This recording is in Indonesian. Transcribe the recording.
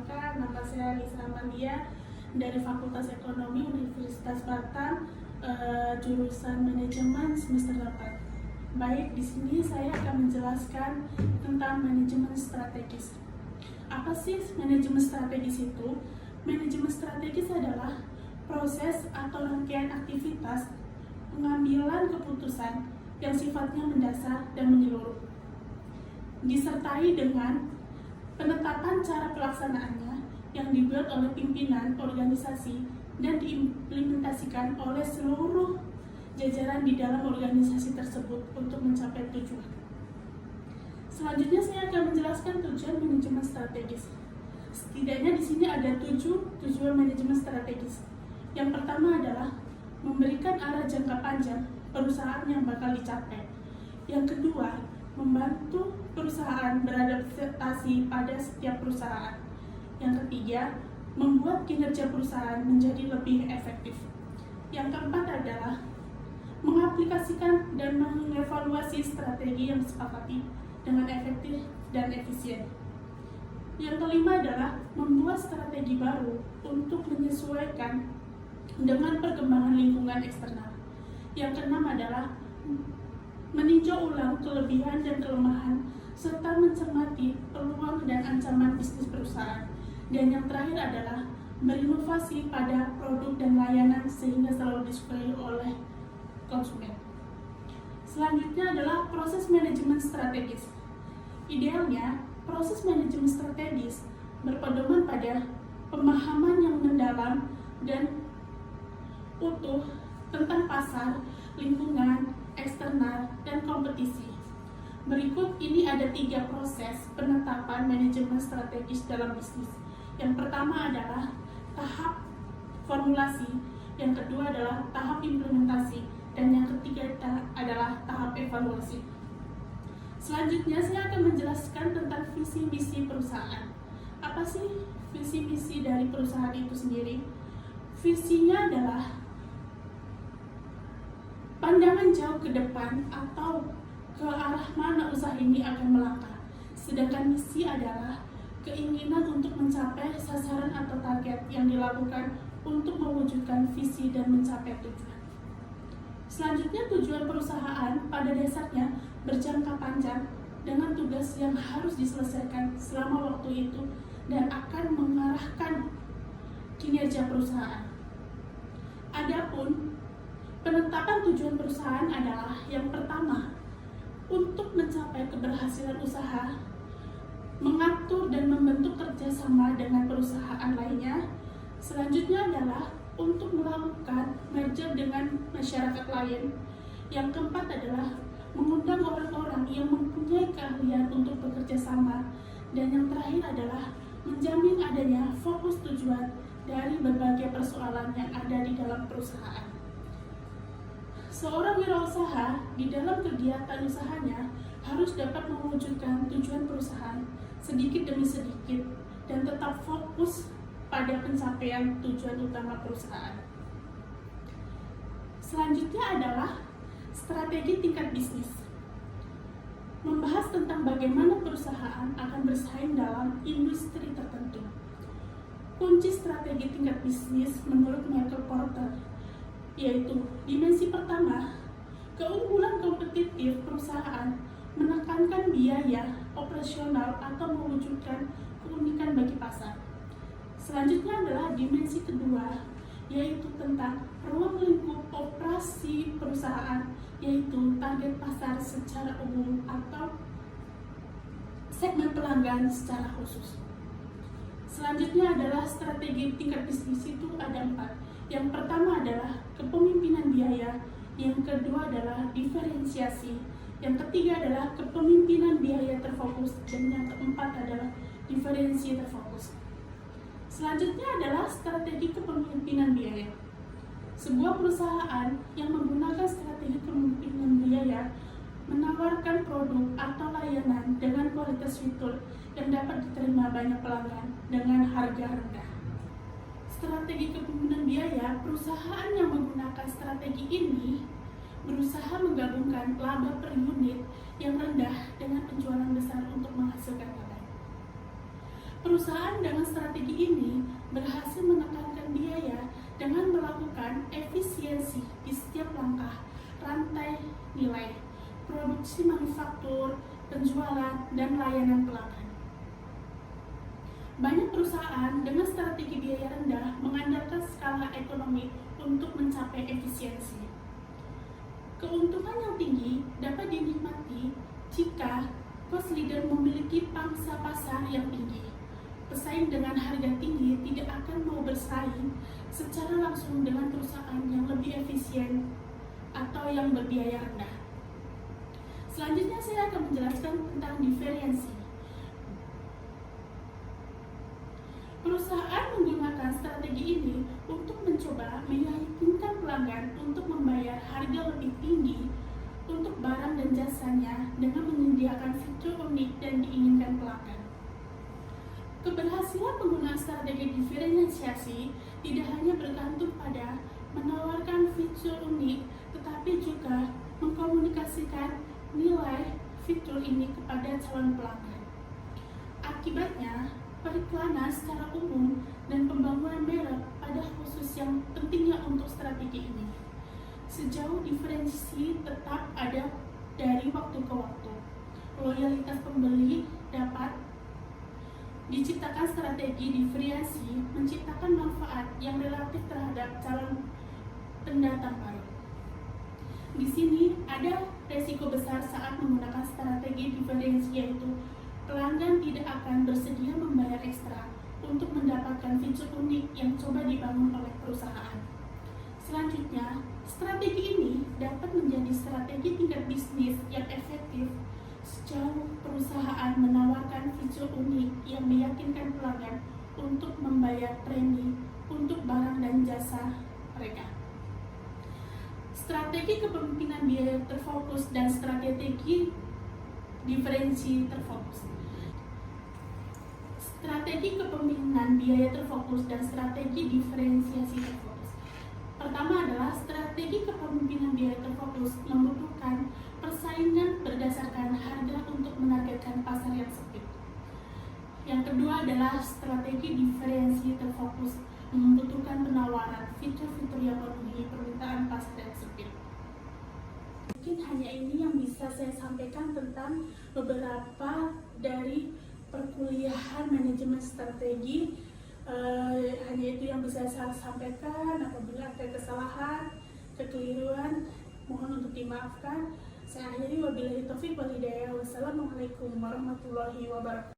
perkenalkan, nama saya Lisa Amalia dari Fakultas Ekonomi Universitas Batam, jurusan Manajemen semester 8. Baik, di sini saya akan menjelaskan tentang manajemen strategis. Apa sih manajemen strategis itu? Manajemen strategis adalah proses atau rangkaian aktivitas pengambilan keputusan yang sifatnya mendasar dan menyeluruh, disertai dengan penetapan cara pelaksanaannya yang dibuat oleh pimpinan organisasi dan diimplementasikan oleh seluruh jajaran di dalam organisasi tersebut untuk mencapai tujuan. Selanjutnya saya akan menjelaskan tujuan manajemen strategis. Setidaknya di sini ada 7 tujuan manajemen strategis. Yang pertama adalah memberikan arah jangka panjang perusahaan yang bakal dicapai. Yang kedua, membantu perusahaan beradaptasi pada setiap perusahaan. Yang ketiga, membuat kinerja perusahaan menjadi lebih efektif. Yang keempat adalah mengaplikasikan dan mengevaluasi strategi yang disepakati dengan efektif dan efisien. Yang kelima adalah membuat strategi baru untuk menyesuaikan dengan perkembangan lingkungan eksternal. Yang keenam adalah meninjau ulang kelebihan dan kelemahan serta mencermati peluang dan ancaman bisnis perusahaan. Dan yang terakhir adalah berinovasi pada produk dan layanan sehingga selalu disukai oleh konsumen. Selanjutnya adalah proses manajemen strategis. Idealnya, proses manajemen strategis berpedoman pada pemahaman yang mendalam dan utuh tentang pasar, lingkungan, eksternal, dan kompetisi. Berikut ini ada 3 proses penetapan manajemen strategis dalam bisnis. Yang pertama adalah tahap formulasi, yang kedua adalah tahap implementasi, dan yang ketiga adalah tahap evaluasi. Selanjutnya saya akan menjelaskan tentang visi misi perusahaan. Apa sih visi misi dari perusahaan itu sendiri? Visinya adalah pandangan jauh ke depan atau ke arah mana usaha ini akan melangkah. Sedangkan misi adalah keinginan untuk mencapai sasaran atau target yang dilakukan untuk mewujudkan visi dan mencapai tujuan. Selanjutnya, tujuan perusahaan pada dasarnya berjangka panjang dengan tugas yang harus diselesaikan selama waktu itu dan akan mengarahkan kinerja perusahaan. Adapun penetapan tujuan perusahaan adalah yang pertama, untuk mencapai keberhasilan usaha, mengatur dan membentuk kerjasama dengan perusahaan lainnya. Selanjutnya adalah untuk melakukan merger dengan masyarakat lain. Yang keempat adalah mengundang orang-orang yang mempunyai keahlian untuk bekerja sama. Dan yang terakhir adalah menjamin adanya fokus tujuan dari berbagai persoalan yang ada di dalam perusahaan. Seorang wirausaha di dalam kegiatan usahanya harus dapat mewujudkan tujuan perusahaan sedikit demi sedikit dan tetap fokus pada pencapaian tujuan utama perusahaan. Selanjutnya adalah strategi tingkat bisnis. Membahas tentang bagaimana perusahaan akan bersaing dalam industri tertentu. Kunci strategi tingkat bisnis menurut Michael Porter yaitu dimensi pertama, keunggulan kompetitif perusahaan menekankan biaya operasional atau mewujudkan keunikan bagi pasar. Selanjutnya adalah dimensi kedua, yaitu tentang ruang lingkup operasi perusahaan, yaitu target pasar secara umum atau segmen pelanggan secara khusus. Selanjutnya adalah strategi tingkat bisnis itu ada 4. Yang pertama adalah kepemimpinan biaya, yang kedua adalah diferensiasi, yang ketiga adalah kepemimpinan biaya terfokus, dan yang keempat adalah diferensi terfokus. Selanjutnya adalah strategi kepemimpinan biaya. Sebuah perusahaan yang menggunakan strategi kepemimpinan biaya menawarkan produk atau layanan dengan kualitas fitur yang dapat diterima banyak pelanggan dengan harga rendah. Strategi kepemimpinan biaya, perusahaan yang menggunakan strategi ini berusaha menggabungkan laba per unit yang rendah dengan penjualan besar untuk menghasilkan laba. Perusahaan dengan strategi ini berhasil menekankan biaya dengan melakukan efisiensi di setiap langkah rantai nilai, produksi manufaktur, penjualan, dan layanan pelanggan. Banyak perusahaan dengan strategi biaya rendah mengandalkan skala ekonomi untuk mencapai efisiensi. Keuntungan yang tinggi dapat dinikmati jika cost leader memiliki pangsa pasar yang tinggi. Pesaing dengan harga tinggi tidak akan mau bersaing secara langsung dengan perusahaan yang lebih efisien atau yang berbiaya rendah. Selanjutnya saya akan menjelaskan tentang diferensiasi. Perusahaan menggunakan strategi ini untuk mencoba meyakinkan pelanggan untuk membayar harga lebih tinggi untuk barang dan jasanya dengan menyediakan fitur unik dan diinginkan pelanggan. Keberhasilan menggunakan strategi diferensiasi tidak hanya bergantung pada menawarkan fitur unik, tetapi juga mengkomunikasikan nilai fitur ini kepada calon pelanggan. Akibatnya, periklanan secara umum dan pembangunan merek pada khusus yang pentingnya untuk strategi ini. Sejauh diferensiasi tetap ada dari waktu ke waktu, loyalitas pembeli dapat diciptakan. Strategi diferensiasi menciptakan manfaat yang relatif terhadap calon pendatang baru. Di sini ada resiko besar saat menggunakan strategi diferensiasi, yaitu pelanggan tidak akan bersedia membayar ekstra untuk mendapatkan fitur unik yang coba dibangun oleh perusahaan. Selanjutnya, strategi ini dapat menjadi strategi tingkat bisnis yang efektif sejauh perusahaan menawarkan fitur unik yang meyakinkan pelanggan untuk membayar premi untuk barang dan jasa mereka. Strategi kepemimpinan biaya terfokus dan strategi diferensiasi terfokus. Strategi kepemimpinan biaya terfokus dan strategi diferensiasi terfokus. Pertama adalah strategi kepemimpinan biaya terfokus membutuhkan persaingan berdasarkan harga untuk menargetkan pasar yang sempit. Yang kedua adalah strategi diferensiasi terfokus membutuhkan penawaran fitur-fitur yang memenuhi permintaan pasar yang sempit. Mungkin hanya ini yang bisa saya sampaikan tentang beberapa dari perkuliahan manajemen strategi. Hanya itu yang bisa saya sampaikan. Apabila ada kesalahan, kekeliruan, mohon untuk dimaafkan. Saya akhiri, wabillahi taufiq wal hidayah. Wassalamualaikum warahmatullahi wabarakatuh.